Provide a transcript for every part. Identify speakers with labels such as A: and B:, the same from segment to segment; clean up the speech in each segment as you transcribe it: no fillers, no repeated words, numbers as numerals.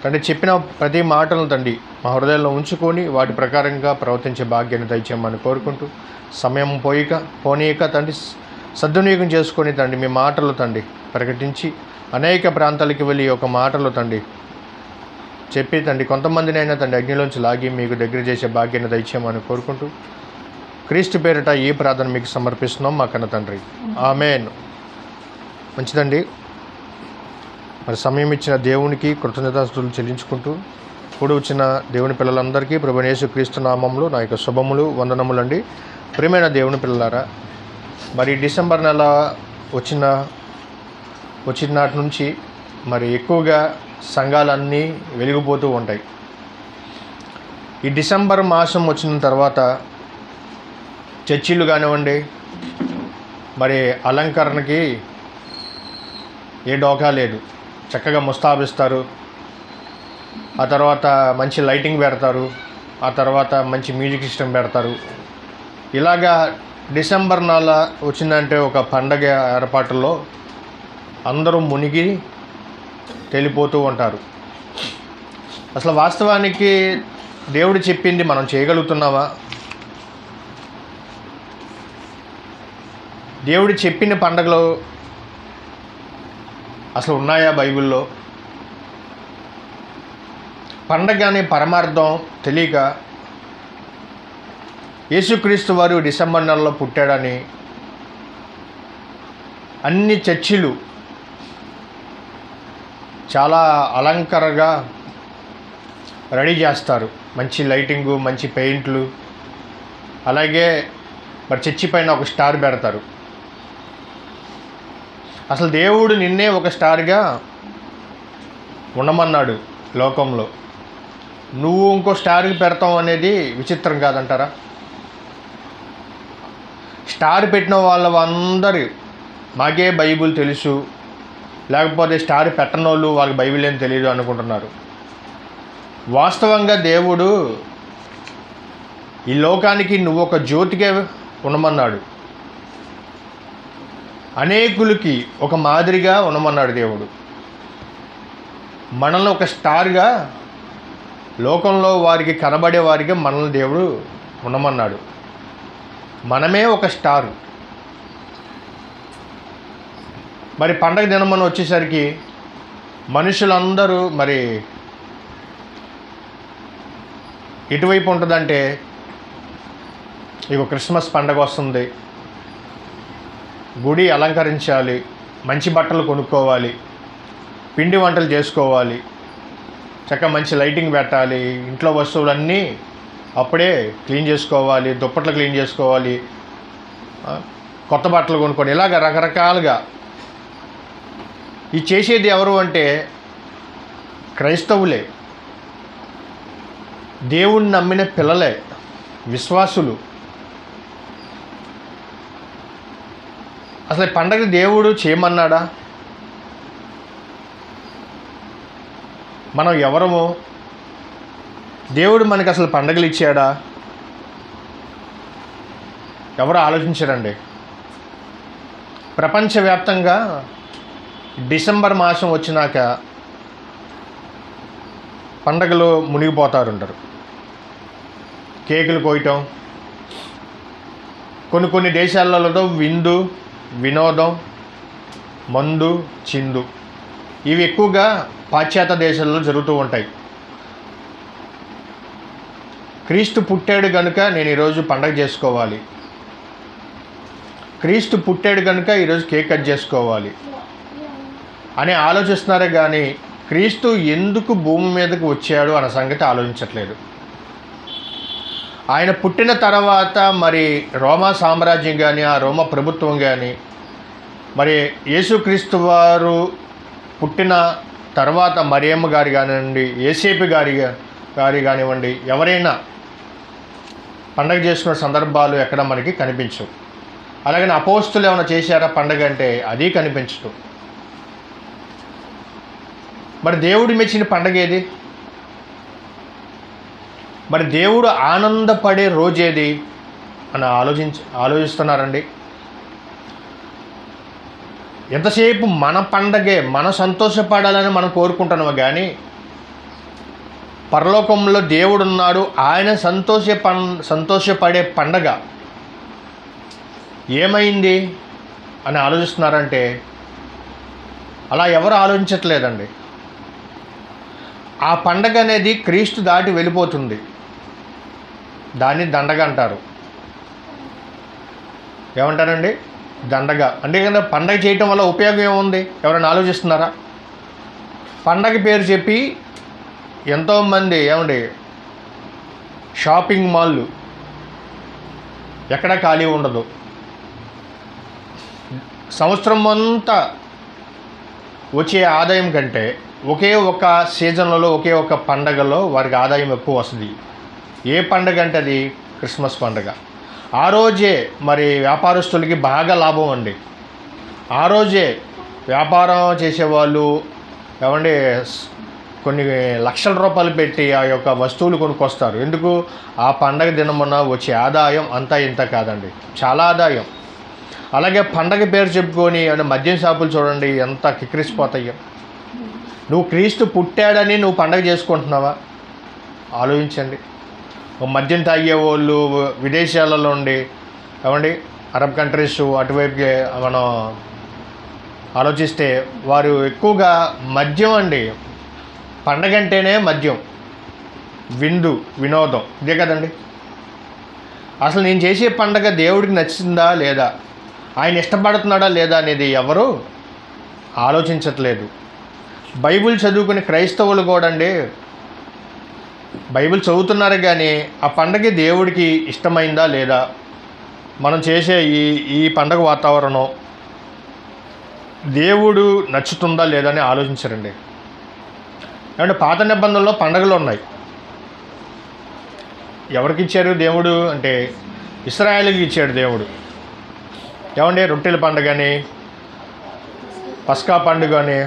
A: తండ్రి చెప్పిన ప్రతి మాటలను తండ్రి మా హృదయంలో ఉంచుకొని వాటి ప్రకారంగా ప్రవర్తించే భాగ్యాన్ని దయచేయమని కోరుకుంటూ, సమయం పోనీయక తండ్రి సద్వినియోగం చేసుకొని తండ్రి మీ మాటలు తండ్రి ప్రకటించి అనేక ప్రాంతాలకు వెళ్ళి ఒక మాటలు తండ్రి చెప్పి తండ్రి కొంతమందినైనా తండ్రి అగ్నిలోంచి లాగి మీకు దగ్గర చేసే భాగ్యాన్ని దయచేయమని కోరుకుంటూ, క్రీస్తు పేరిట ఈ ప్రార్థన మీకు సమర్పిస్తున్నాం మా కన్న తండ్రి, ఆమేన్. మంచిదండి. మరి సమయం ఇచ్చిన దేవునికి కృతజ్ఞతాస్తుతులు చెల్లించుకుంటూ కూడి వచ్చిన దేవుని పిల్లలందరికీ ప్రభువైన యేసుక్రీస్తు నామములో నా యొక్క శుభములు వందనములండి. ప్రియమైన దేవుని పిల్లలారా, మరి డిసెంబర్ నెల వచ్చిన నాటి నుంచి మరి ఎక్కువగా సంఘాలన్నీ వెలిగిపోతూ ఉంటాయి. ఈ డిసెంబర్ మాసం వచ్చిన తర్వాత చర్చిలు కానివ్వండి, మరి అలంకరణకి ఏ డోకా లేదు. చక్కగా ముస్తాబిస్తారు, ఆ తర్వాత మంచి లైటింగ్ పెడతారు, ఆ తర్వాత మంచి మ్యూజిక్ సిస్టమ్ పెడతారు. ఇలాగా డిసెంబర్ నెల వచ్చిందంటే ఒక పండగ ఏర్పాటుల్లో అందరూ మునిగి తేలిపోతూ ఉంటారు. అసలు వాస్తవానికి దేవుడు చెప్పింది మనం చేయగలుగుతున్నావా? దేవుడు చెప్పిన పండగలు అసలు ఉన్నాయా బైబిల్లో? పండగ అనే పరమార్థం తెలియక యేసుక్రీస్తు వారు డిసెంబర్ నెలలో పుట్టాడని అన్ని చర్చిలు చాలా అలంకరణగా రెడీ చేస్తారు. మంచి లైటింగు, మంచి పెయింట్లు, అలాగే మరి చర్చి పైన ఒక స్టార్ పెడతారు. అసలు దేవుడు నిన్నే ఒక స్టార్గా ఉండమన్నాడు లోకంలో. నువ్వు ఇంకో స్టార్కి పెడతాం అనేది విచిత్రం కాదంటారా? స్టార్ పెట్టిన వాళ్ళందరూ మాకే బైబిల్ తెలుసు, లేకపోతే స్టార్ పెట్టనోళ్ళు వాళ్ళకి బైబిల్ ఏం తెలియదు అనుకుంటున్నారు. వాస్తవంగా దేవుడు ఈ లోకానికి నువ్వు ఒక జ్యోతిగా ఉండమన్నాడు, అనేకులకి ఒక మాదిరిగా ఉండమన్నాడు దేవుడు. మనల్ని ఒక స్టార్గా లోకంలో వారికి కనబడే వారిగా మనల్ని దేవుడు ఉండమన్నాడు. మనమే ఒక స్టార్. మరి పండగ దినం వచ్చేసరికి మనుషులందరూ మరి ఎటువైపు ఉంటుందంటే, ఇక క్రిస్మస్ పండగ వస్తుంది, గుడి అలంకరించాలి, మంచి బట్టలు కొనుక్కోవాలి, పిండి వంటలు చేసుకోవాలి, చక్కగా మంచి లైటింగ్ పెట్టాలి, ఇంట్లో వస్తువులన్నీ అప్పుడే క్లీన్ చేసుకోవాలి, దుప్పట్లు క్లీన్ చేసుకోవాలి, కొత్త బట్టలు కొనుక్కోవాలి. ఇలాగ రకరకాలుగా ఈ చేసేది ఎవరు అంటే క్రైస్తవులే, దేవుణ్ణి నమ్మిన పిల్లలే, విశ్వాసులు. అసలు పండగ దేవుడు చేయమన్నాడా? మనం ఎవరము? దేవుడు మనకి అసలు పండగలు ఇచ్చాడా? ఎవరు ఆలోచించారండి? ప్రపంచవ్యాప్తంగా డిసెంబర్ మాసం వచ్చినాక పండగలు మునిగిపోతారుంటారు. కేకులు కోయటం, కొన్ని దేశాలలో విందు, వినోదం, మందు, చిందు, ఇవి ఎక్కువగా పాశ్చాత్య దేశాల్లో జరుగుతూ ఉంటాయి. క్రీస్తు పుట్టాడు కనుక నేను ఈరోజు పండగ చేసుకోవాలి, క్రీస్తు పుట్టాడు కనుక ఈరోజు కేక్ కట్ చేసుకోవాలి అని ఆలోచిస్తున్నారే కానీ క్రీస్తు ఎందుకు భూమి మీదకు వచ్చాడు అన్న సంగతి ఆలోచించట్లేదు. ఆయన పుట్టిన తర్వాత మరి రోమా సామ్రాజ్యం కానీ, ఆ రోమా ప్రభుత్వం కానీ, మరి యేసుక్రీస్తు వారు పుట్టిన తర్వాత మరియమ్మ గారు కానివ్వండి, యేసేపు గారి కానివ్వండి, ఎవరైనా పండగ చేసుకున్న సందర్భాలు ఎక్కడ మనకి కనిపించవు. అలాగని అపోస్తులు ఏమైనా చేశారా పండగ అంటే అది కనిపించదు. మరి దేవుడు మెచ్చిన పండగ ఏది? మరి దేవుడు ఆనందపడే రోజేది అని ఆలోచిస్తున్నారండి. ఎంతసేపు మన పండగే, మనం సంతోషపడాలని మనం కోరుకుంటున్నాము కానీ పరలోకంలో దేవుడు ఉన్నాడు, ఆయన సంతోషపడే పండగ ఏమైంది అని ఆలోచిస్తున్నారంటే అలా ఎవరు ఆలోచించట్లేదండి. ఆ పండగ అనేది క్రీస్తు దాటి వెళ్ళిపోతుంది, దాన్ని దండగ అంటారు. ఏమంటారండి? దండగ. అంటే కదా పండగ చేయటం వల్ల ఉపయోగం ఏముంది? ఎవరైనా ఆలోచిస్తున్నారా? పండగ పేరు చెప్పి ఎంతోమంది షాపింగ్ మాల్లు ఎక్కడా ఖాళీ ఉండదు. సంవత్సరం అంతా వచ్చే ఆదాయం కంటే ఒకే ఒక సీజన్లలో ఒకే ఒక పండగలో వారికి ఆదాయం ఎక్కువ వస్తుంది. ఏ పండగ అంటే అది క్రిస్మస్ పండగ. ఆ రోజే మరి వ్యాపారస్తులకి బాగా లాభం అండి. ఆ రోజే వ్యాపారం చేసేవాళ్ళు కొన్ని లక్షల రూపాయలు పెట్టి ఆ యొక్క వస్తువులు కొనుక్కొస్తారు. ఎందుకు? ఆ పండగ దినమున వచ్చే ఆదాయం అంతా ఇంత కాదండి, చాలా ఆదాయం. అలాగే పండగ పేరు చెప్పుకొని మద్యం షాపులు చూడండి ఎంత కిక్కిరిసిపోతాయో. నువ్వు క్రీస్తు పుట్టాడని నువ్వు పండగ చేసుకుంటున్నావా? ఆలోచించండి. మద్యం తాగే వాళ్ళు విదేశాలలో ఉండి అరబ్ కంట్రీస్ అటువైపుకి మనం ఆలోచిస్తే వారు ఎక్కువగా మద్యం అండి. పండగ అంటేనే మద్యం, విందు, వినోదం, ఇదే కదండి. అసలు నేను చేసే పండగ దేవుడికి నచ్చిందా లేదా, ఆయన ఇష్టపడుతున్నాడా లేదా అనేది ఎవరు ఆలోచించట్లేదు. బైబిల్ చదువుకునే క్రైస్తవులు కూడా అండి బైబిల్ చదువుతున్నారు, కానీ ఆ పండగ దేవుడికి ఇష్టమైందా లేదా, మనం చేసే ఈ పండగ వాతావరణం దేవుడు నచ్చుతుందా లేదా అని ఆలోచించరండి. ఏమంటే పాత నిబంధనలో పండగలు ఉన్నాయి. ఎవరికి ఇచ్చారు దేవుడు అంటే ఇశ్రాయేలుకి ఇచ్చాడు దేవుడు. రొట్టెల పండుగని, పస్కా పండుగని,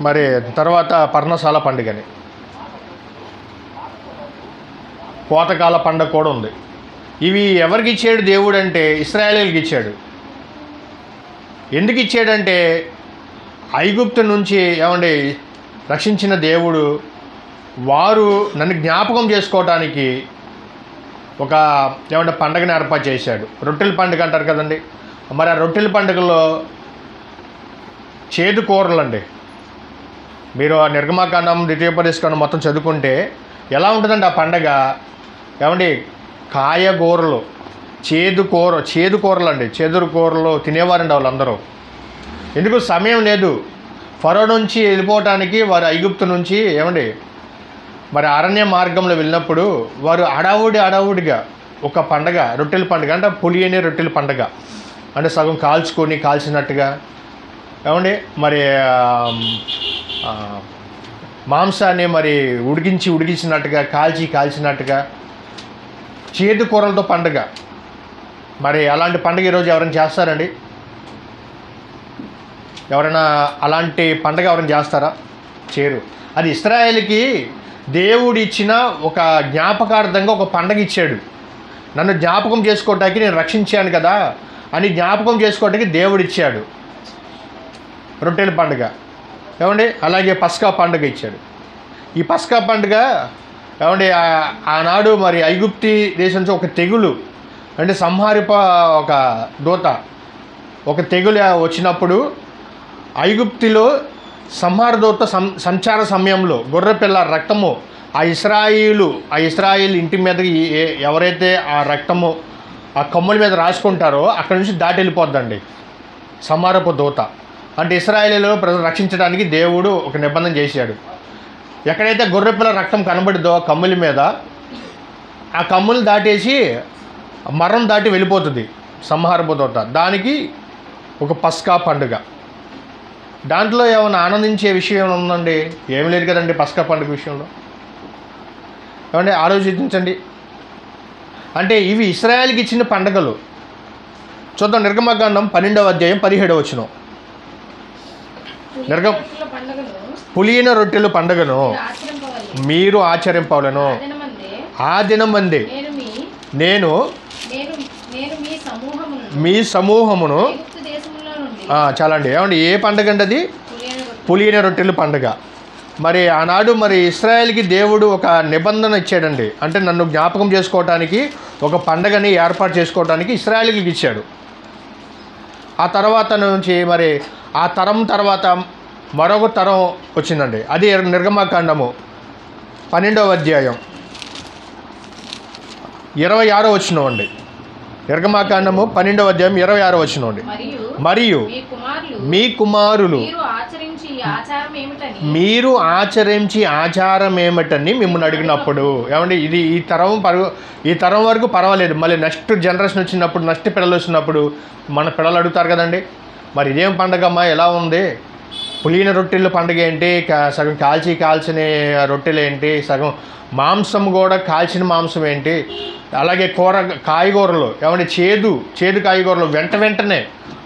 A: మరి తర్వాత పర్ణశాల పండుగని, కోతకాల పండుగ కూడా ఉంది. ఇవి ఎవరికి ఇచ్చాడు దేవుడు అంటే ఇశ్రాయేలుకి ఇచ్చాడు. ఎందుకు ఇచ్చాడంటే ఐగుప్తు నుంచి రక్షించిన దేవుడు వారు నన్ను జ్ఞాపకం చేసుకోవటానికి ఒక పండగని ఏర్పాటు చేశాడు. రొట్టెల పండుగ అంటారు కదండి. మరి ఆ రొట్టెల పండుగలో చేదు కూరలు అండి. మీరు ఆ నిర్గమాకాండం, ద్వితీయోపదేశకాండం మొత్తం చదువుకుంటే ఎలా ఉంటుందండి ఆ పండగ? కాయగూరలు, చేదు కూరలు అండి. చేదు కూరలు తినేవారండి వాళ్ళందరూ. ఎందుకు? సమయం లేదు. ఫరో నుంచి వెళ్ళిపోవటానికి వారు ఐగుప్తు నుంచి మరి అరణ్య మార్గంలో వెళ్ళినప్పుడు వారు అడావుడిగా ఒక పండగ, రొట్టెల పండుగ అంటే పులియని రొట్టెల పండగ అంటే సగం కాల్చినట్టుగా మరి మాంసాన్ని మరి ఉడికించినట్టుగా కాల్చినట్టుగా చేదు కూరలతో పండుగ. మరి అలాంటి పండుగ ఈరోజు ఎవరైనా చేస్తారండి? ఎవరైనా అలాంటి పండుగ ఎవరైనా చేస్తారా? చేయరు. అది ఇశ్రాయేలుకి దేవుడు ఇచ్చిన ఒక జ్ఞాపకార్థంగా ఒక పండగ ఇచ్చాడు. నన్ను జ్ఞాపకం చేసుకోవటానికి, నేను రక్షించాను కదా అని జ్ఞాపకం చేసుకోవటానికి దేవుడు ఇచ్చాడు రొట్టెల పండుగ. అలాగే పస్కా పండుగ ఇచ్చాడు. ఈ పస్కా పండుగ ఆనాడు మరి ఐగుప్తి దేశం నుంచి ఒక తెగులు ఒక దూత, ఒక తెగులు వచ్చినప్పుడు ఐగుప్తిలో సంహార దూత సంచార సమయంలో గొర్రెపిల్ల రక్తము ఆ ఇశ్రాయేలు ఇంటి మీదకి ఎవరైతే ఆ రక్తము ఆ కొమ్ముల మీద రాసుకుంటారో అక్కడి నుంచి దాటి వెళ్ళిపోద్దండి సంహారపు దూత. అంటే ఇశ్రాయేలులో ప్రజలు రక్షించడానికి దేవుడు ఒక నిబంధన చేశాడు. ఎక్కడైతే గొర్రెపిల్ల రక్తం కనబడిద్దో కమ్ముల మీద, ఆ కమ్ములు దాటేసి మరణం దాటి వెళ్ళిపోతుంది సంహారపు దూత. దానికి ఒక పస్కా పండుగ. దాంట్లో ఏమైనా ఆనందించే విషయం ఉందండి? ఏమి లేదు కదండి పస్కా పండుగ విషయంలో. ఆలోచించండి. అంటే ఇవి ఇశ్రాయేలుకి ఇచ్చిన పండుగలు. చూద్దాం నిర్గమకాండం 12వ అధ్యాయం 17వ వచనం. పులియన రొట్టెల పండుగను మీరు ఆచరింపవలెను. ఆ దినమందే నేను మీ సమూహమును చాలా అండి. ఏ పండుగ అండి అది? పులియన రొట్టెల పండుగ. మరి ఆనాడు మరి ఇశ్రాయేల్కి దేవుడు ఒక నిబంధన ఇచ్చాడండి. అంటే నన్ను జ్ఞాపకం చేసుకోవటానికి ఒక పండగని ఏర్పాటు చేసుకోవడానికి ఇశ్రాయేల్కి ఇచ్చాడు. ఆ తర్వాత నుంచి మరి ఆ తరం తర్వాత మరొక తరం వచ్చిందండి. అది నిర్గమకాండము 12వ అధ్యాయం 26వ వచనం అండి. నిర్గమకాండము 12వ అధ్యాయం 26వ వచనం అండి. మరియు మీ కుమారులు మీరు ఆచరించి ఆచారం ఏమిటని మిమ్మల్ని అడిగినప్పుడు, ఏమండి ఇది ఈ తరం వరకు పర్వాలేదు, మళ్ళీ నెక్స్ట్ జనరేషన్ వచ్చినప్పుడు, నెక్స్ట్ పిల్లలు వచ్చినప్పుడు మన పిల్లలు అడుగుతారు కదండి, మరి ఇదేం పండగమ్మా, ఎలా ఉంది, పులిన రొట్టెల పండుగ ఏంటి, సగం కాల్చిన రొట్టెలు ఏంటి, సగం మాంసం కూడా కాల్చిన మాంసం ఏంటి, అలాగే కాయగూరలు, ఏమండి చేదు కాయగూరలు వెంటనే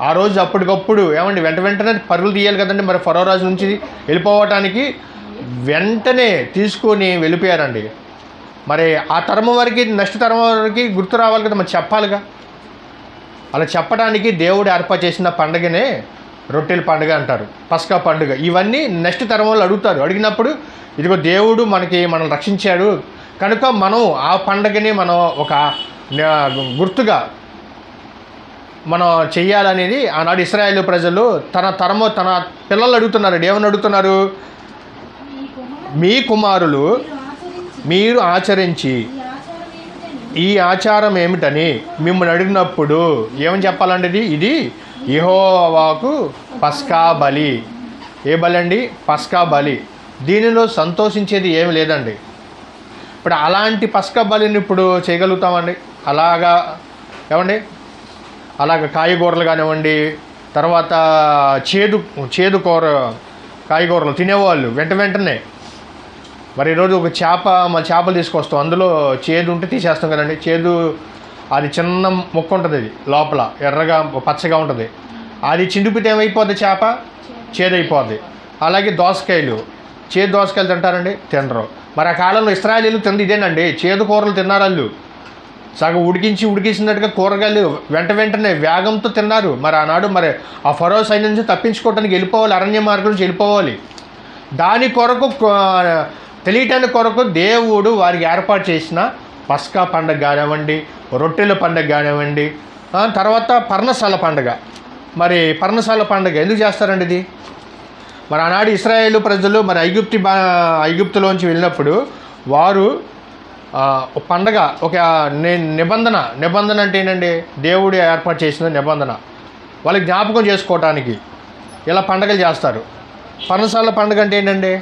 A: ఆ రోజు అప్పటికప్పుడు, ఏమండి వెంటనే పరుగులు తీయాలి కదండి, మరి ఫరో రాజు నుంచి వెళ్ళిపోవటానికి వెంటనే తీసుకొని వెళ్ళిపోయారండి. మరి ఆ తరం వరకు, నెక్స్ట్ తరం వరకు గుర్తు రావాలి కదా, మరి చెప్పాలిగా. అలా చెప్పడానికి దేవుడు ఏర్పాటు చేసిన పండుగనే రొట్టెల పండుగ అంటారు, పస్కా పండుగ. ఇవన్నీ నెక్స్ట్ తరం వాళ్ళు అడుగుతారు. అడిగినప్పుడు ఇదిగో దేవుడు మనల్ని రక్షించాడు కనుక మనం ఆ పండుగని మనం ఒక గుర్తుగా మనం చెయ్యాలనేది ఆనాడు ఇశ్రాయేలు ప్రజలు తన పిల్లలు అడుగుతున్నారు. ఏమని అడుగుతున్నారు? మీ కుమారులు మీరు ఆచరించి ఈ ఆచారం ఏమిటని మిమ్మల్ని అడిగినప్పుడు ఏమని చెప్పాలండి? ఇది యెహోవాకు పస్కా బలి. ఏ బలి అండి? పస్కా బలి. దీనిలో సంతోషించేది ఏమి లేదండి. ఇప్పుడు అలాంటి పస్కా బలిని ఇప్పుడు చేయగలుగుతామండి? ఏమండి అలాగ కాయగూరలు కానివ్వండి, తర్వాత చేదు కాయగూరలు తినేవాళ్ళు వెంటనే. మరి ఈరోజు ఒక చేపలు తీసుకొస్తాం, అందులో చేదు ఉంటే తీసేస్తాం కదండి. చేదు అది చిన్న ముక్క ఉంటుంది, అది లోపల ఎర్రగా పచ్చగా ఉంటుంది. అది చిండిపితే ఏమైపోద్ది? చేప చేదైపోద్ది. అలాగే దోసకాయలు తింటారండి? తినరు. మరి ఆ కాలంలో ఇశ్రాయేలీయులు తిన్నది ఇదేనండి, చేదు కూరలు తిన్నారు. వాళ్ళు సగం ఉడికించినట్టుగా కూరగాయలు వెంటనే వేగంతో తిన్నారు. మరి ఆనాడు మరి ఆ ఫరో సైన్యం నుంచి తప్పించుకోవడానికి వెళ్ళిపోవాలి, అరణ్య మార్గం నుంచి వెళ్ళిపోవాలి. దాని కొరకు తెలియటానికి కొరకు దేవుడు వారికి ఏర్పాటు చేసిన పస్కా పండుగ కానివ్వండి, రొట్టెల పండుగ కానివ్వండి, తర్వాత పర్ణశాల పండుగ. మరి పర్ణశాల పండుగ ఎందుకు చేస్తారండి ఇది? మరి ఆనాడు ఇశ్రాయేలు ప్రజలు మరి ఐగుప్తులోంచి వెళ్ళినప్పుడు వారు పండగ ఒక నిబంధన అంటే ఏంటండి? దేవుడు ఏర్పాటు చేసిన నిబంధన వాళ్ళకి జ్ఞాపకం చేసుకోవటానికి ఇలా పండుగలు చేస్తారు. పర్ణశాల పండుగ అంటే ఏంటండి?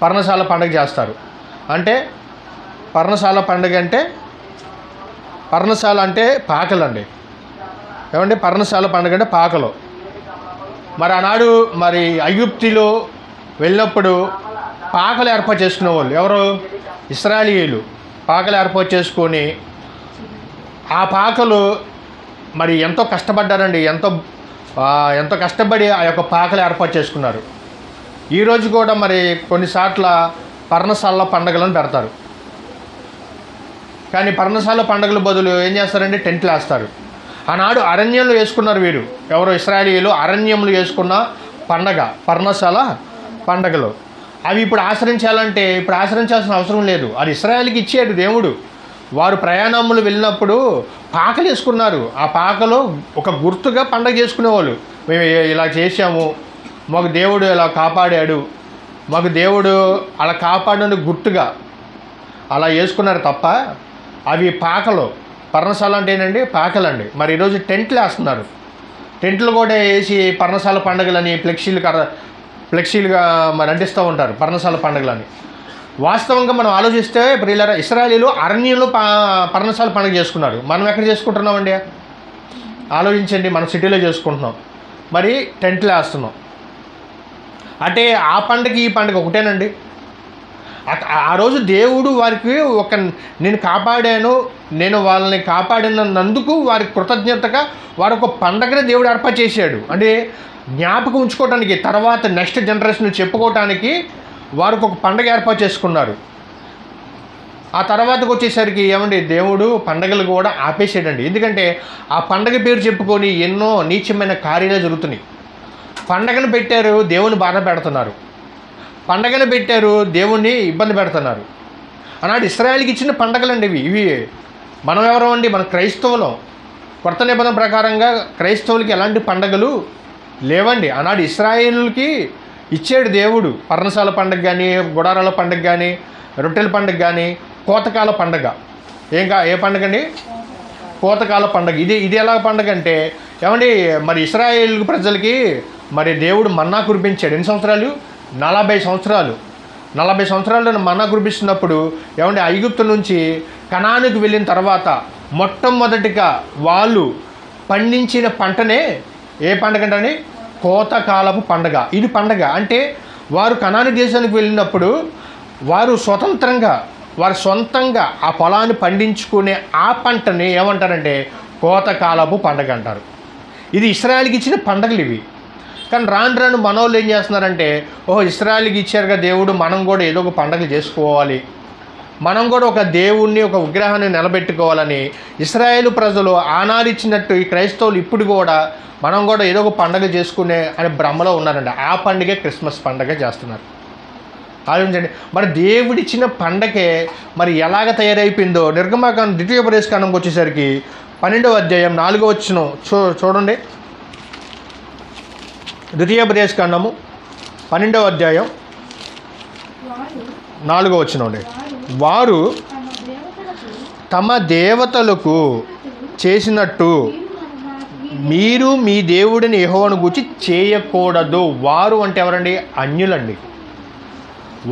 A: పర్ణశాల పండుగ చేస్తారు. అంటే పర్ణశాల పండుగ అంటే పర్ణశాల అంటే పాకలండి. ఏమండి? పర్ణశాల పండుగ అంటే పాకలు. మరి ఆనాడు మరి ఐగుప్తులో వెళ్ళినప్పుడు పాకలు ఏర్పాటు చేసుకునే వాళ్ళు ఎవరు? ఇశ్రాయేలీయులు. పాకలు ఏర్పాటు చేసుకొని ఆ పాకలు మరి ఎంతో కష్టపడ్డారండి, ఎంతో కష్టపడి ఆ యొక్క పాకలు ఏర్పాటు చేసుకున్నారు. ఈరోజు కూడా మరి కొన్నిసార్లు పర్ణశాల పండుగలను పెడతారు. కానీ పర్ణశాల పండుగల బదులు ఏం చేస్తారండి? టెంట్లు వేస్తారు. ఆనాడు అరణ్యంలో వేసుకున్నారు వీరు, ఎవరో ఇశ్రాయేలీయులు అరణ్యంలో వేసుకున్న పండగ పర్ణశాల పండగలు. అవి ఇప్పుడు ఆచరించాల్సిన అవసరం లేదు. అది ఇశ్రాయేలుకి ఇచ్చాడు దేవుడు. వారు ప్రయాణములు వెళ్ళినప్పుడు పాకలు వేసుకున్నారు. ఆ పాకలు ఒక గుర్తుగా పండగ చేసుకునేవాళ్ళు. మేము ఇలా చేసాము, మాకు దేవుడు ఇలా కాపాడాడు, మాకు దేవుడు అలా కాపాడని గుర్తుగా అలా వేసుకున్నారు తప్ప అవి పాకలు. పర్ణశాల అంటే ఏంటండి? పాకలండి. మరి ఈరోజు టెంట్లు వేస్తున్నారు. టెంట్లు కూడా వేసి పర్ణశాల పండుగలని ఫ్లెక్సీలుగా మరి అంటిస్తూ ఉంటారు పర్ణశాల పండుగలని. వాస్తవంగా మనం ఆలోచిస్తే ఇశ్రాయేలీయులు అరణ్యంలో పర్ణశాల పండుగ చేసుకున్నారు. మనం ఎక్కడ చేసుకుంటున్నామండి? ఆలోచించండి. మనం సిటీలో చేసుకుంటున్నాం, మరి టెంట్లు వేస్తున్నాం. అంటే ఆ పండుగ ఈ పండుగ ఒకటేనండి. ఆ రోజు దేవుడు వారికి నేను కాపాడాను, నేను వాళ్ళని కాపాడినందుకు వారికి కృతజ్ఞతగా వారు ఒక పండగని దేవుడు ఏర్పాటు చేశాడు. అంటే జ్ఞాపకం ఉంచుకోవడానికి, తర్వాత నెక్స్ట్ జనరేషన్ చెప్పుకోవటానికి వారికి ఒక పండగ ఏర్పాటు చేసుకున్నారు. ఆ తర్వాతకు వచ్చేసరికి ఏమండి, దేవుడు పండగలు కూడా ఆపేసాడండి. ఎందుకంటే ఆ పండగ పేరు చెప్పుకొని ఎన్నో నీచమైన కార్యాలు జరుగుతున్నాయి. పండగను పెట్టారు, దేవుని బాధ పెడుతున్నారు. పండగను పెట్టారు, దేవుణ్ణి ఇబ్బంది పెడుతున్నారు. ఆనాడు ఇశ్రాయేలుకి ఇచ్చిన పండగలండి ఇవి. మనం ఎవరో అండి, మన క్రైస్తవులం. కొత్త నిబంధన ప్రకారంగా క్రైస్తవులకి ఎలాంటి పండగలు లేవండి. ఆనాడు ఇశ్రాయేలుకి ఇచ్చాడు దేవుడు. పర్ణశాల పండగ కానీ, గుడారాల పండగ కానీ, రొట్టెల పండగ కానీ, కోతకాల పండగ. ఏ పండగ అండి? కోతకాల పండగ. ఇది ఎలా పండగ అంటే ఏమండి, మరి ఇశ్రాయేల్ ప్రజలకి మరి దేవుడు మన్నా కురిపించాడు. ఎన్ని సంవత్సరాలు? 40 సంవత్సరాలు. 40 సంవత్సరాలు మన్నా కురిపిస్తున్నప్పుడు ఏమండి, ఐగుప్తు నుంచి కనానుకు వెళ్ళిన తర్వాత మొట్టమొదటిగా వాళ్ళు పండించిన పంటనే ఏ పండగ అంటే కోతకాలపు పండగ. ఇది పండగ అంటే వారు కనాను దేశానికి వెళ్ళినప్పుడు వారు స్వతంత్రంగా, వారు సొంతంగా ఆ పొలాన్ని పండించుకునే ఆ పంటని ఏమంటారంటే కోతకాలపు పండగ అంటారు. ఇది ఇశ్రాయేలుకి ఇచ్చిన పండగలు ఇవి. కానీ రాను రాను మనోళ్ళు ఏం చేస్తున్నారంటే, ఓహో ఇశ్రాయేలుకి ఇచ్చారుగా దేవుడు, మనం కూడా ఏదో ఒక పండగలు చేసుకోవాలి, మనం కూడా ఒక దేవుణ్ణి, ఒక విగ్రహాన్ని నిలబెట్టుకోవాలని ఇశ్రాయేలు ప్రజలు ఆనాడు ఇచ్చినట్టు ఈ క్రైస్తవులు ఇప్పుడు కూడా మనం కూడా ఏదో ఒక పండగ చేసుకునే అనే భ్రమలో ఉన్నారండి. ఆ పండుగ క్రిస్మస్ పండగ చేస్తున్నారు. ఆలోచించండి, మరి దేవుడిచ్చిన పండగే మరి ఎలాగ తయారైపోయిందో. నిర్గమాకాండం ద్వితీయోపదేశకాండంకి వచ్చేసరికి 12వ అధ్యాయం 4వ వచనం చూడండి. ద్వితీయోపదేశకాండము 12వ అధ్యాయం 4వ వచనం అండి. వారు తమ దేవతలకు చేసినట్టు మీరు మీ దేవుడిని యెహోవాను గూర్చి చేయకూడదు. వారు అంటే ఎవరండి? అన్యులండి.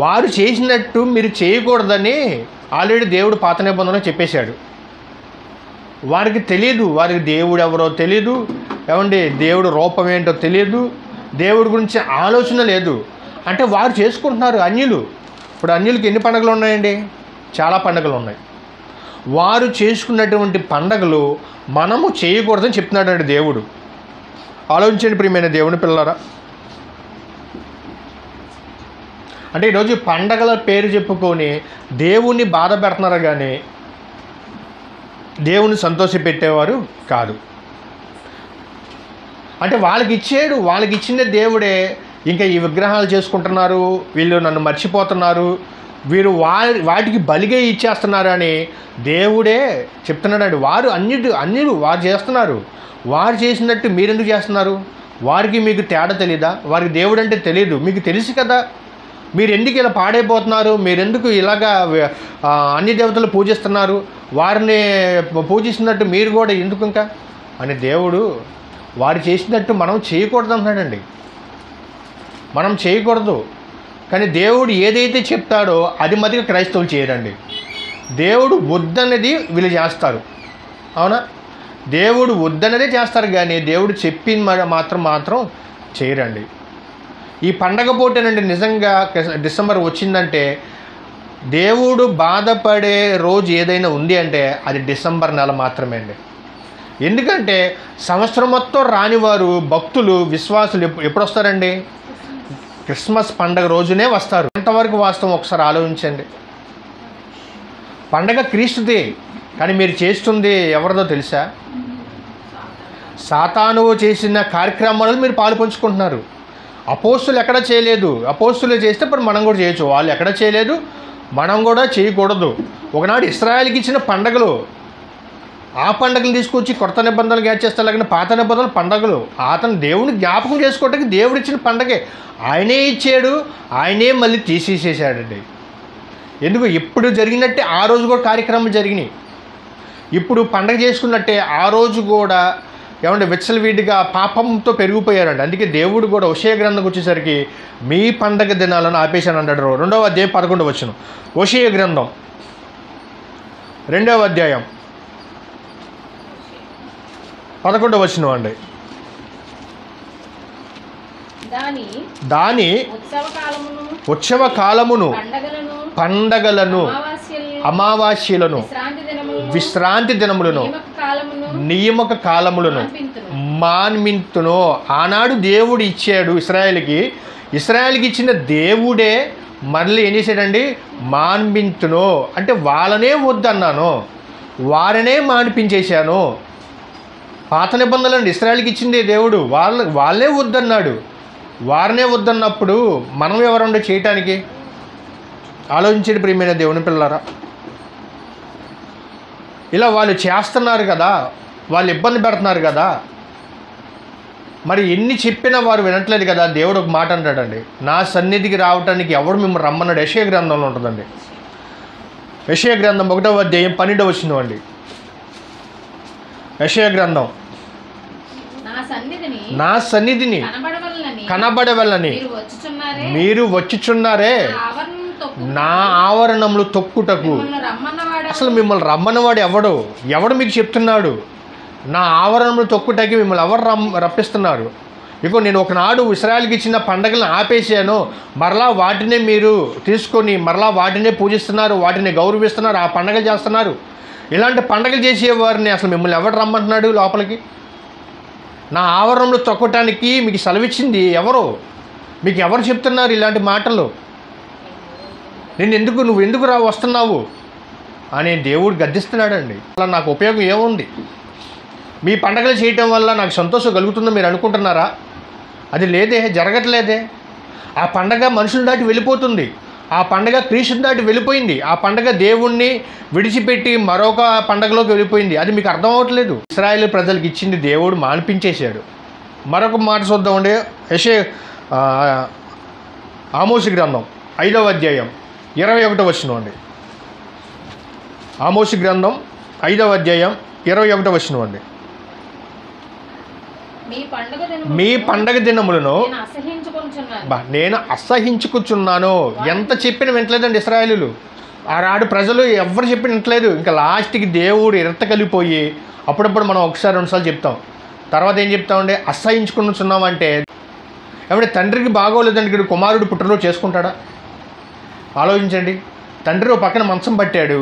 A: వారు చేసినట్టు మీరు చేయకూడదని ఆల్రెడీ దేవుడు పాత నిబంధనలో చెప్పేశాడు. వారికి తెలియదు, వారికి దేవుడు ఎవరో తెలియదు, ఏమండి దేవుడు రూపం ఏంటో తెలియదు, దేవుడి గురించి ఆలోచన లేదు. అంటే వారు చేసుకుంటున్నారు అన్యులు. ఇప్పుడు అన్యులకి ఎన్ని పండుగలు ఉన్నాయండి? చాలా పండుగలు ఉన్నాయి. వారు చేసుకున్నటువంటి పండుగలు మనము చేయకూడదని చెప్తున్నాడండి దేవుడు. ఆలోచించండి ప్రియమైన దేవుని పిల్లలారా. అంటే ఈరోజు పండగల పేరు చెప్పుకొని దేవుణ్ణి బాధ పెడుతున్నారు కానీ దేవుని సంతోషపెట్టేవారు కాదు. అంటే వాళ్ళకి ఇచ్చిన దేవుడే ఇంకా ఈ విగ్రహాలు చేసుకుంటున్నారు, వీళ్ళు నన్ను మర్చిపోతున్నారు, వీరు వాటికి బలిగే ఇచ్చేస్తున్నారు అని దేవుడే చెప్తున్నాడండి. వారు అన్యులు వారు చేస్తున్నారు. వారు చేసినట్టు మీరెందుకు చేస్తున్నారు? వారికి మీకు తేడా తెలీదా? వారికి దేవుడు అంటే తెలియదు, మీకు తెలుసు కదా. మీరు ఎందుకు ఇలా పాడైపోతున్నారు? మీరెందుకు ఇలాగా అన్ని దేవతలు పూజిస్తున్నారు? వారిని పూజిస్తున్నట్టు మీరు కూడా ఎందుకు ఇంకా అని దేవుడు వారు చేసినట్టు మనం చేయకూడదు అంటున్నాడండి. మనం చేయకూడదు. కానీ దేవుడు ఏదైతే చెప్తాడో అది మధ్య క్రైస్తవులు చేయరండి. దేవుడు వద్దనేది వీళ్ళు చేస్తారు. అవునా? దేవుడు వద్దనేదే చేస్తారు కానీ దేవుడు చెప్పింది మాత్రం చేయరండి. ఈ పండగ పూటేనండి నిజంగా డిసెంబర్ వచ్చిందంటే దేవుడు బాధపడే రోజు ఏదైనా ఉంది అంటే అది డిసెంబర్ నెల మాత్రమే అండి. ఎందుకంటే సంవత్సరం మొత్తం రానివారు భక్తులు, విశ్వాసులు ఎప్పుడు వస్తారండి? క్రిస్మస్ పండగ రోజునే వస్తారు. ఎంతవరకు వాస్తవం ఒకసారి ఆలోచించండి. పండగ క్రీస్తుదే, కానీ మీరు చేస్తుంది ఎవరిదో తెలుసా? సాతానువు చేసిన కార్యక్రమాలను మీరు పాలు పంచుకుంటున్నారు. అపోస్తులు ఎక్కడ చేయలేదు. అపోస్తులు చేస్తే ఇప్పుడు మనం కూడా చేయొచ్చు. వాళ్ళు ఎక్కడ చేయలేదు, మనం కూడా చేయకూడదు. ఒకనాడు ఇశ్రాయేలుకి ఇచ్చిన పండగలు, ఆ పండగలు తీసుకొచ్చి కొత్త నిబంధనలు యాడ్ చేస్తారు. లేకపోతే పాత నిబంధనలు పండగలు అతను దేవుని జ్ఞాపకం చేసుకోవడానికి దేవుడు ఇచ్చిన పండగే. ఆయనే ఇచ్చాడు, ఆయనే మళ్ళీ తీసేసేసాడండి. ఎందుకు? ఇప్పుడు జరిగినట్టే ఆ రోజు కూడా కార్యక్రమాలు జరిగినాయి. ఇప్పుడు పండగ చేసుకున్నట్టే ఆ రోజు కూడా ఏమంటే విచ్చలవిడిగా పాపంతో పెరిగిపోయారండి. అందుకే దేవుడు కూడా హోషేయ గ్రంథంకి వచ్చేసరికి మీ పండగ దినాలను ఆపేశాను అన్నాడు. 2వ అధ్యాయం 11వ వచనం. హోషేయ గ్రంథం 2వ అధ్యాయం 11వ వచనం అండి. దాని ఉత్సవ కాలమును, పండగలను, అమావాస్యలను, విశ్రాంతి దినములను, నియమక కాలములను మాన్మింతును. ఆనాడు దేవుడు ఇచ్చాడు ఇశ్రాయేలుకి ఇచ్చిన దేవుడే మళ్ళీ ఏం చేశాడండి? మాన్మింతును అంటే వాళ్ళనే వద్దన్నాను, వారనే మాన్పించేశాను. పాత నిబంధనలు ఇశ్రాయేలుకి ఇచ్చిందే దేవుడు, వాళ్ళే వద్దన్నాడు. వారినే వద్దన్నప్పుడు మనం ఎవరండి చేయటానికి? ఆలోచించండి ప్రియమైన దేవుని పిల్లలారా. ఇలా వాళ్ళు చేస్తున్నారు కదా, వాళ్ళు ఇబ్బంది పెడుతున్నారు కదా, మరి ఎన్ని చెప్పినా వారు వినట్లేదు కదా. దేవుడు ఒక మాట అంటాడండి, నా సన్నిధికి రావటానికి ఎవడు మిమ్మల్ని రమ్మన్నాడు. యెషయా గ్రంథంలో ఉంటుందండి. యెషయా గ్రంథం 1వ అధ్యాయం 12వ వచనం అండి. యెషయా గ్రంథం, నా సన్నిధిని కనబడవలని మీరు వచ్చుచున్నారే, నా ఆవరణములు తొక్కుటకు. అసలు మిమ్మల్ని రమ్మన్నవాడు ఎవడు మీకు చెప్తున్నాడు? నా ఆవరణములు తొక్కుటకి మిమ్మల్ని ఎవరు రప్పిస్తున్నారు? ఇగో నేను ఒకనాడు ఇశ్రాయేలుకి ఇచ్చిన పండగలను ఆపేసాను, మరలా వాటినే మీరు తీసుకొని మరలా వాటినే పూజిస్తున్నారు, వాటిని గౌరవిస్తున్నారు, ఆ పండగలు చేస్తున్నారు. ఇలాంటి పండగలు చేసేవారిని అసలు మిమ్మల్ని ఎవరు రమ్మంటున్నాడు లోపలికి? నా ఆవరణలు తొక్కటానికి మీకు సెలవిచ్చింది ఎవరు? మీకు ఎవరు చెప్తున్నారు ఇలాంటి మాటలు? నువ్వు ఎందుకు వస్తున్నావు అని దేవుడు గద్దిస్తున్నాడండి. అలా నాకు ఉపయోగం ఏముంది? మీ పండగలు చేయటం వల్ల నాకు సంతోషం కలుగుతుందో మీరు అనుకుంటున్నారా? అది లేదే, జరగట్లేదే. ఆ పండగ మనుషులు దాటి వెళ్ళిపోతుంది. ఆ పండగ క్రీస్తుని దాటి వెళ్ళిపోయింది. ఆ పండగ దేవుణ్ణి విడిచిపెట్టి మరొక పండగలోకి వెళ్ళిపోయింది. అది మీకు అర్థం అవ్వట్లేదు. ఇశ్రాయేలు ప్రజలకు ఇచ్చింది దేవుడు మాన్పించేశాడు. మరొక మాట చూద్దామండి. ఆమోసు గ్రంథం 5వ అధ్యాయం 21వ వచనం అండి. ఆమోసు గ్రంథం 5వ అధ్యాయం 21వ వచనం అండి. మీ పండగ దినములను నేను అసహించుకుచున్నాను. ఎంత చెప్పిన వింటలేదండి ఇశ్రాయేలీయులు. ఆనాడు ప్రజలు ఎవరు చెప్పిన వింటలేదు. ఇంకా లాస్ట్కి దేవుడు ఇరత కలిపోయి అప్పుడప్పుడు మనం ఒకసారి రెండుసార్లు చెప్తాం, తర్వాత ఏం చెప్తామండి? అసహించుకున్నామంటే ఏమంటే తండ్రికి బాగోలేదండి కుమారుడు పుట్టినరోజు చేసుకుంటాడా? ఆలోచించండి. తండ్రి ఓ పక్కన మంచం పట్టాడు,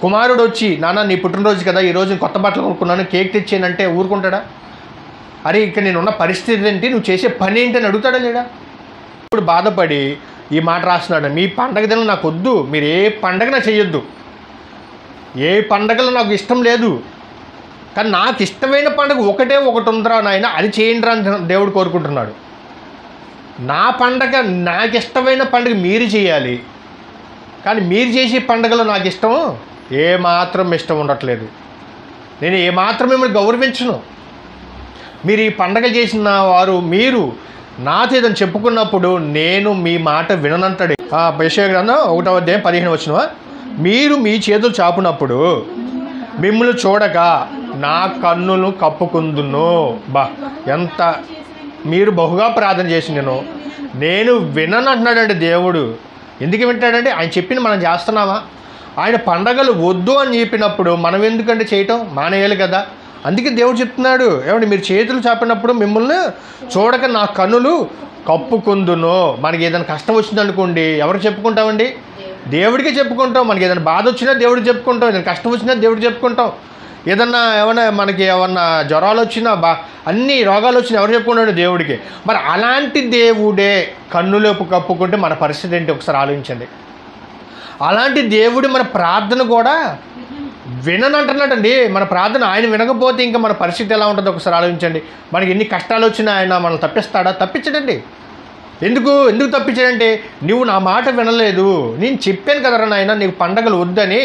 A: కుమారుడు వచ్చి నాన్న నీ పుట్టినరోజు కదా, ఈరోజు కొత్త బట్టలు కొనుక్కున్నాను, కేక్ తెచ్చానంటే ఊరుకుంటాడా? అరే ఇక్కడ నేనున్న పరిస్థితి ఏంటి, నువ్వు చేసే పని ఏంటి అని అడుగుతాడా లేడా? ఇప్పుడు బాధపడి ఈ మాట రాస్తున్నాడు, మీ పండగ దినం నాకు వద్దు, మీరు ఏ పండగ నాకు చెయ్యొద్దు, ఏ పండగలు నాకు ఇష్టం లేదు, కానీ నాకు ఇష్టమైన పండుగ ఒకటి ఉందిరా నాయన, అది చేయండి రా అని దేవుడు కోరుకుంటున్నాడు. నా పండగ నాకు ఇష్టమైన పండుగ మీరు చేయాలి, కానీ మీరు చేసే పండుగలో నాకు ఇష్టం ఏమాత్రం ఇష్టం ఉండట్లేదు. నేను ఏమాత్రం మిమ్మల్ని గౌరవించను. మీరు ఈ పండగలు చేసిన వారు మీరు నాతో ఏదని చెప్పుకున్నప్పుడు నేను మీ మాట విననంటాడు. యెషయా గ్రంథం 1వ అధ్యాయం 15వ వచనం, మీరు మీ చేతులు చాపునప్పుడు మిమ్మల్ని చూడక నా కన్నులు కప్పుకుందును. ఎంత మీరు బహుగా ప్రార్థన చేసి నేను వినను అంటున్నాడండి దేవుడు. ఎందుకు వింటాడంటే ఆయన చెప్పింది మనం చేస్తున్నావా? ఆయన పండగలు వద్దు అని చెప్పినప్పుడు మనం ఎందుకంటే చేయటం మానేయాలి కదా. అందుకే దేవుడు చెప్తున్నాడు, ఏమంటే మీరు చేతులు చాపినప్పుడు మిమ్మల్ని చూడక నా కన్నులు కప్పుకుందును. మనకి ఏదైనా కష్టం వచ్చిందనుకోండి ఎవరికి చెప్పుకుంటామండి? దేవుడికే చెప్పుకుంటాం. మనకి ఏదైనా బాధ వచ్చినా దేవుడికి చెప్పుకుంటాం, ఏదైనా కష్టం వచ్చినా దేవుడికి చెప్పుకుంటాం. ఏమన్నా మనకి ఏమన్నా జ్వరాలు వచ్చినా అన్ని రోగాలు వచ్చినా ఎవరు చెప్పుకుంటాడు? దేవుడికి. మరి అలాంటి దేవుడే కన్నులోపు కప్పుకుంటే మన పరిస్థితి ఏంటి ఒకసారి ఆలోచించండి. అలాంటి దేవుడు మన ప్రార్థన కూడా విననంటున్నాడండి. మన ప్రార్థన ఆయన వినకపోతే ఇంకా మన పరిస్థితి ఎలా ఉంటుందో ఒకసారి ఆలోచించండి. మనకి ఎన్ని కష్టాలు వచ్చినా ఆయన మనల్ని తప్పిస్తాడా? తప్పించడండి. ఎందుకు తప్పించాడంటే నువ్వు నా మాట వినలేదు. నేను చెప్పాను కదరా నాయన నీకు పండగలు వద్దని,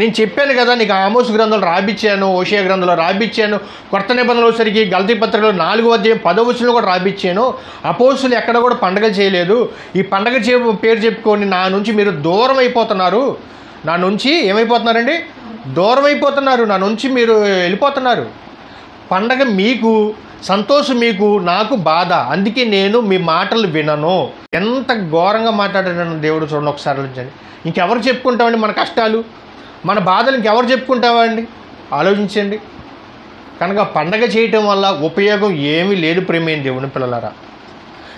A: నేను చెప్పాను కదా, నీకు ఆమోసు గ్రంథంలో రాబిచ్చాను, హోషేయ గ్రంథంలో రాబిచ్చాను, కొత్త నిబంధనలో సరికి గలతీ పత్రికలో 4వ అధ్యాయం 10వ వచనంలో కూడా రాబిచ్చాను. అపోస్తులు ఎక్కడ కూడా పండగలు చేయలేదు. ఈ పండగ పేరు చెప్పుకొని నా నుంచి మీరు దూరం అయిపోతున్నారు. నా నుంచి ఏమైపోతున్నారండి? దూరం అయిపోతున్నారు. నా నుంచి మీరు వెళ్ళిపోతున్నారు. పండగ మీకు సంతోషం, మీకు నాకు బాధ. అందుకే నేను మీ మాటలు వినను. ఎంత ఘోరంగా మాట్లాడాను దేవుడు. చూడండి ఒకసారి ఆలోచించండి. ఇంకెవరు చెప్పుకుంటామండి మన కష్టాలు, మన బాధలు ఇంకెవరు చెప్పుకుంటామండి? ఆలోచించండి. కనుక పండగ చేయటం వల్ల ఉపయోగం ఏమీ లేదు ప్రియమైన దేవుని పిల్లలారా.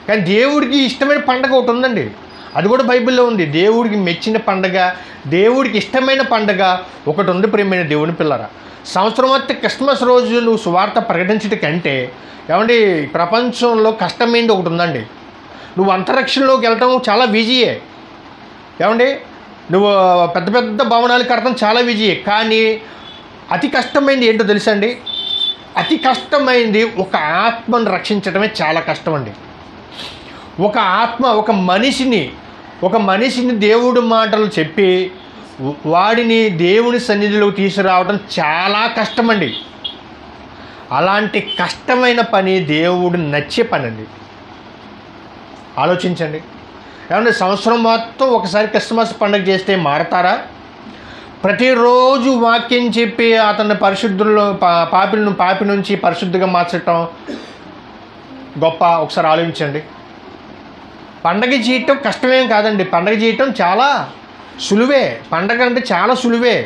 A: కానీ దేవుడికి ఇష్టమైన పండగ ఒకటి ఉందండి, అది కూడా బైబిల్లో ఉంది. దేవుడికి మెచ్చిన పండగ, దేవుడికి ఇష్టమైన పండగ ఒకటి ఉంది ప్రియమైన దేవుని పిల్లరా. సంవత్సరం మొత్తం క్రిస్మస్ రోజు నువ్వు సువార్త ప్రకటించడం కంటే ఏమండి ప్రపంచంలో కష్టమైంది ఒకటి ఉందండి. నువ్వు అంతరిక్షంలోకి వెళ్ళటం చాలా ఈజీయే. ఏమండి నువ్వు పెద్ద పెద్ద భవనాలు కడటం చాలా ఈజీయే. కానీ అతి కష్టమైంది ఏంటో తెలుసా అండి? అతి కష్టమైంది ఒక ఆత్మను రక్షించడమే చాలా కష్టం అండి. ఒక ఆత్మ ఒక మనిషిని దేవుడు మాటలు చెప్పి వాడిని దేవుని సన్నిధిలోకి తీసుకురావడం చాలా కష్టమండి. అలాంటి కష్టమైన పని దేవుడు నచ్చే పని అండి. ఆలోచించండి. ఏమంటే సంవత్సరం మొత్తం ఒకసారి క్రిస్మస్ పండుగ చేస్తే మారతారా? ప్రతిరోజు వాక్యం చెప్పి అతన్ని పరిశుద్ధుల్లో పాపి నుంచి పరిశుద్ధిగా మార్చటం గొప్ప? ఒకసారి ఆలోచించండి. పండగ చేయటం కష్టమేం కాదండి. పండగ చేయటం చాలా సులువే. పండగ అంటే చాలా సులువే,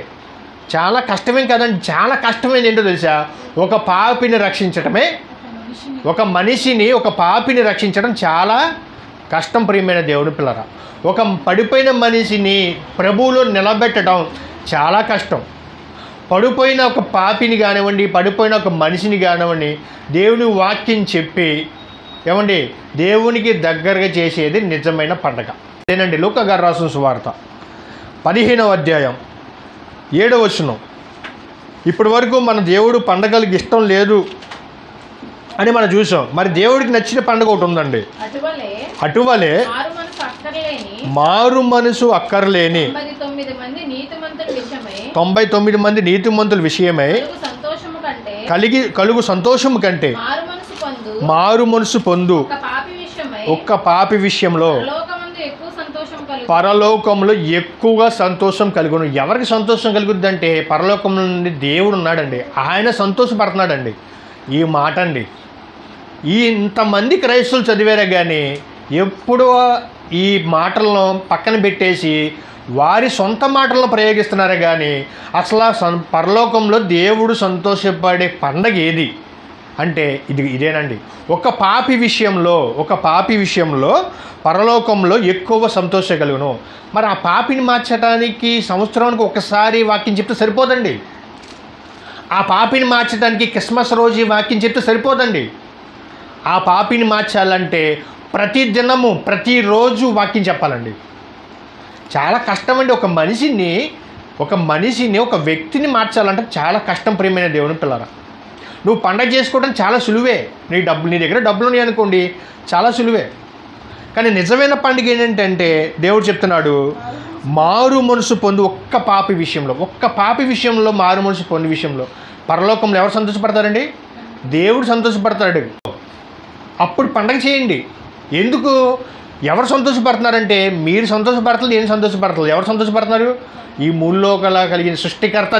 A: చాలా కష్టమేం కాదండి. చాలా కష్టమైనది ఏంటో తెలుసా? ఒక పాపిని రక్షించటమే, ఒక మనిషిని, ఒక పాపిని రక్షించడం చాలా కష్టం. ప్రియమైన దేవుని పిల్లరా, ఒక పడిపోయిన మనిషిని ప్రభువులో నిలబెట్టడం చాలా కష్టం. పడిపోయిన ఒక పాపిని కానివ్వండి, పడిపోయిన ఒక మనిషిని కానివ్వండి, దేవుని వాక్యం చెప్పి ఏమండి దేవునికి దగ్గరగా చేసేది నిజమైన పండగ. అదేనండి లూకా గారు రాసిన సువార్త 15వ అధ్యాయం 7వ వచనం. ఇప్పటి వరకు మన దేవుడు పండగలకు ఇష్టం లేదు అని మనం చూసాం. మరి దేవుడికి నచ్చిన పండుగ ఒకటి ఉందండి. అటువలే మారు మనసు అక్కర్లేని 99 మంది నీతిమంతుల విషయమై కలుగు సంతోషము కంటే మారు మనసు పొందు ఒక్క పాపి విషయంలో పరలోకంలో ఎక్కువగా సంతోషం కలుగును. ఎవరికి సంతోషం కలుగుద్ది అంటే పరలోకంలో నుండి దేవుడు ఉన్నాడండి, ఆయన సంతోషపడుతున్నాడండి. ఈ మాట అండి. ఇంతమంది క్రైస్తవులు చదివారే కానీ ఎప్పుడూ ఈ మాటలను పక్కన పెట్టేసి వారి సొంత మాటలను ప్రయోగిస్తున్నారే కానీ అసలు పరలోకంలో దేవుడు సంతోషపడే పండగ ఏది అంటే ఇదేనండి. ఒక పాపి విషయంలో పరలోకంలో ఎక్కువ సంతోషం కలుగును. మరి ఆ పాపిని మార్చడానికి సంవత్సరానికి ఒకసారి వాక్యం చెప్తే సరిపోదండి. ఆ పాపిని మార్చడానికి క్రిస్మస్ రోజు వాక్యం చెప్తే సరిపోదండి. ఆ పాపిని మార్చాలంటే ప్రతిదినము ప్రతిరోజు వాక్యం చెప్పాలండి. చాలా కష్టమండి. ఒక వ్యక్తిని మార్చాలంటే చాలా కష్టం. ప్రియమైన దేవుని పిల్లరా, నువ్వు పండగ చేసుకోవడం చాలా సులువే. నీ దగ్గర డబ్బులు ఉన్నాయి అనుకోండి, చాలా సులువే. కానీ నిజమైన పండుగ ఏంటంటే దేవుడు చెప్తున్నాడు, మారు మనసు పొంది ఒక్క పాపి విషయంలో మారు మనసు పొంది విషయంలో పరలోకంలో ఎవరు సంతోషపడతారండి? దేవుడు సంతోషపడతాడు. అప్పుడు పండగ చేయండి. ఎందుకు? ఎవరు సంతోషపడుతున్నారంటే మీరు సంతోషపడతలేదు, నేను సంతోషపడతలేదు. ఎవరు సంతోషపడుతున్నారు? ఈ మూల్లోకలా కలిగిన సృష్టికర్త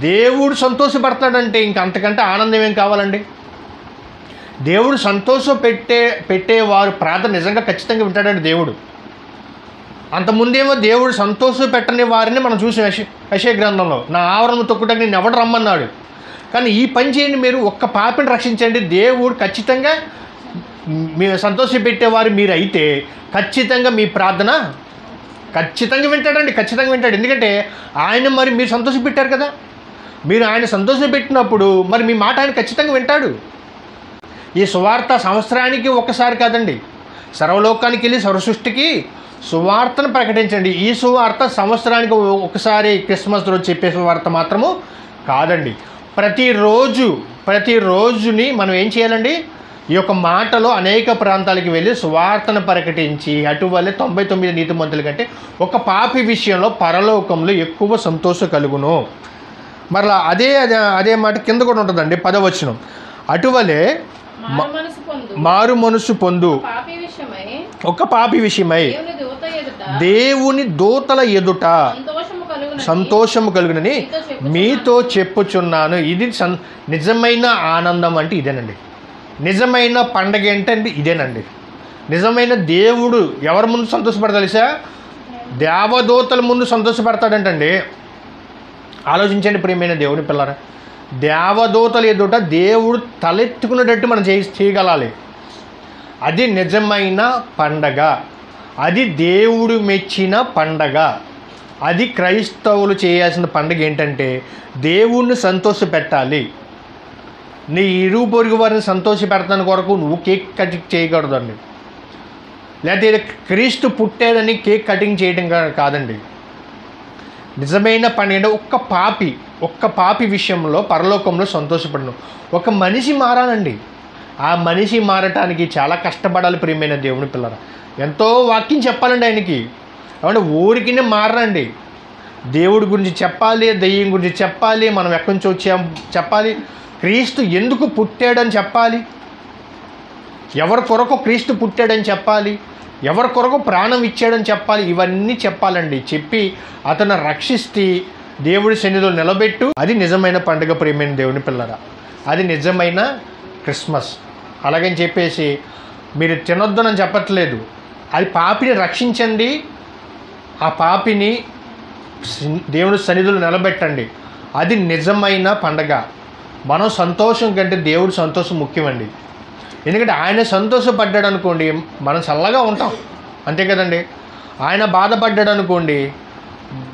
A: దేవుడు సంతోషపడతాడంటే ఇంక అంతకంటే ఆనందం ఏం కావాలండి? దేవుడు సంతోషం పెట్టేవారు ప్రార్థన నిజంగా ఖచ్చితంగా వింటాడండి దేవుడు. అంతకుముందేమో దేవుడు సంతోషం పెట్టని వారిని మనం చూసాం యెషయా గ్రంథంలో. నా ఆవరణ తొక్కుటకు నేను ఎవడు రమ్మన్నాడు. కానీ ఈ పని చేయండి, మీరు ఒక్క పాపిని రక్షించండి. దేవుడు ఖచ్చితంగా మీరు సంతోషపెట్టేవారు మీరు అయితే ఖచ్చితంగా మీ ప్రార్థన ఖచ్చితంగా వింటాడండి. ఖచ్చితంగా వింటాడు. ఎందుకంటే ఆయన మరి మీరు సంతోషపెట్టారు కదా. మీరు ఆయన సంతోషపెట్టినప్పుడు మరి మీ మాట ఆయన ఖచ్చితంగా వింటాడు. ఈ సువార్త సంవత్సరానికి ఒక్కసారి కాదండి, సర్వలోకానికి వెళ్ళి సర్వసృష్టికి సువార్తను ప్రకటించండి. ఈ సువార్త సంవత్సరానికి ఒకసారి క్రిస్మస్ రోజు చెప్పే సువార్త మాత్రము కాదండి. ప్రతిరోజుని మనం ఏం చేయాలండి? ఈ యొక్క మాటలో అనేక ప్రాంతాలకు వెళ్ళి సువార్తను ప్రకటించి అటువల్లే 99 నీతిమంతుల కంటే ఒక పాపి విషయంలో పరలోకంలో ఎక్కువ సంతోషం కలుగును. మరలా అదే మాట కింద కూడా ఉంటుందండి 10వ వచనం. అటువలే మారు మనసు పొందు ఒక పాపి విషయమై దేవుని దూతల ఎదుట సంతోషము కలుగునని మీతో చెప్పుచున్నాను. ఇది నిజమైన ఆనందం అంటే ఇదేనండి. నిజమైన పండగ ఏంటంటే ఇదేనండి. నిజమైన దేవుడు ఎవరి ముందు సంతోషపడతా తెలుసా? దేవదూతల ముందు సంతోషపడతాడంటండి. ఆలోచించండి ప్రియమైన దేవుని పిల్లరా, దేవదూతల ఎదుట దేవుడు తలెత్తుకునేటట్టు మనం చేయగలాలి. అది నిజమైన పండగ, అది దేవుడు మెచ్చిన పండగ. అది క్రైస్తవులు చేయాల్సిన పండుగ ఏంటంటే దేవుణ్ణి సంతోషపెట్టాలి. నీ ఇరుగు పొరుగు వారిని సంతోషపెడతాని కొరకు నువ్వు కేక్ కటింగ్ చేయకూడదండి. లేకపోతే క్రీస్తు పుట్టాడని కేక్ కటింగ్ చేయడం కాదండి. నిజమైన పండుగ అంటే ఒక్క పాపి విషయంలో పరలోకంలో సంతోషపడను. ఒక మనిషి మారాలండి. ఆ మనిషి మారటానికి చాలా కష్టపడాలి ప్రియమైన దేవుని పిల్లరా. ఎంతో వాక్యం చెప్పాలండి ఆయనకి. ఏమంటే ఊరికినే మారండి. దేవుడి గురించి చెప్పాలి, దెయ్యం గురించి చెప్పాలి, మనం ఎక్కడి నుంచి వచ్చాం చెప్పాలి, క్రీస్తు ఎందుకు పుట్టాడని చెప్పాలి, ఎవరి కొరకు క్రీస్తు పుట్టాడని చెప్పాలి, ఎవరి కొరకు ప్రాణం ఇచ్చాడని చెప్పాలి. ఇవన్నీ చెప్పాలండి. చెప్పి అతను రక్షిస్తే దేవుడి సన్నిధిలో నిలబెట్టు. అది నిజమైన పండుగ ప్రియమైన దేవుని పిల్లరా. అది నిజమైన క్రిస్మస్. అలాగని చెప్పేసి మీరు తినొద్దనని చెప్పట్లేదు. అది పాపిని రక్షించండి, ఆ పాపిని దేవుడి సన్నిధిలో నిలబెట్టండి. అది నిజమైన పండగ. మనం సంతోషం కంటే దేవుడి సంతోషం ముఖ్యమండి. ఎందుకంటే ఆయన సంతోషపడ్డాడు అనుకోండి, మనం చల్లగా ఉంటాం, అంతే కదండి. ఆయన బాధపడ్డాడు అనుకోండి,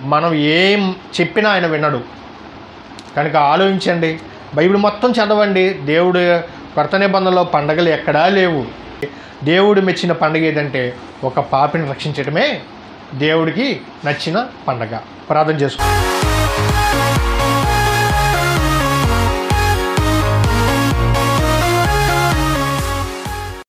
A: మనం ఏం చెప్పినా ఆయన వినడు. కనుక ఆలోచించండి, బైబిల్ మొత్తం చదవండి. దేవుడు కొత్త నిబంధనలో పండగలు ఎక్కడా లేవు. దేవుడు మెచ్చిన పండుగ ఏదంటే ఒక పాపిని రక్షించడమే దేవుడికి నచ్చిన పండగ. ప్రార్థన చేసుకోండి.